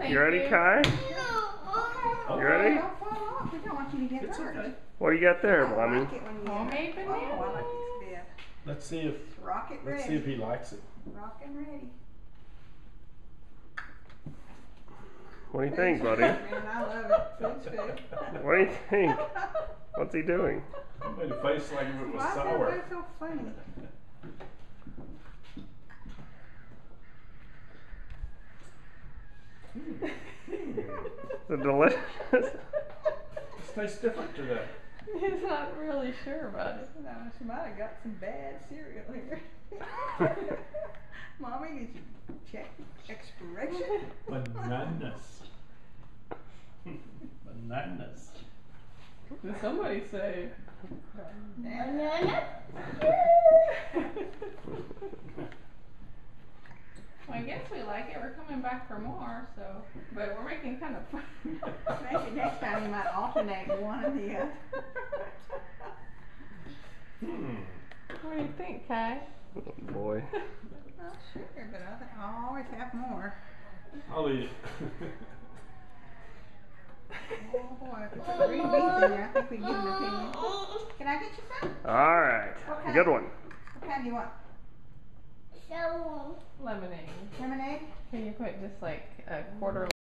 You ready, Kai? Oh, You ready? Don't fall off. We don't want you to get hurt. Okay. What do you got there, I Mommy? like it when you Homemade Oh, I banana. like this bed. Let's see if Rock it let's see ready. if he likes it. Rock and ready. What do you think, buddy? Man, I love it. Food's food. What do you think? What's he doing? He made a face like if it was Why is sour. that so funny? It's delicious. This tastes different today. He's not really sure about it. No, she might have got some bad cereal here. Mommy, did you check expiration? Bananas. Bananas. Did somebody say? Banana. Well, I guess we like it. We're coming back for more, so. But we're making kind of fun. Maybe next time you might alternate one or the other. What do you think, Kai? Oh boy. Well, sure, but I think I'll always have more. I'll eat it. Oh boy, if it's a green beans in there, I think we give an opinion. Can I get you some? All right. Okay. Good one. What kind do you want? Lemonade. Lemonade? Can you put just like a quarter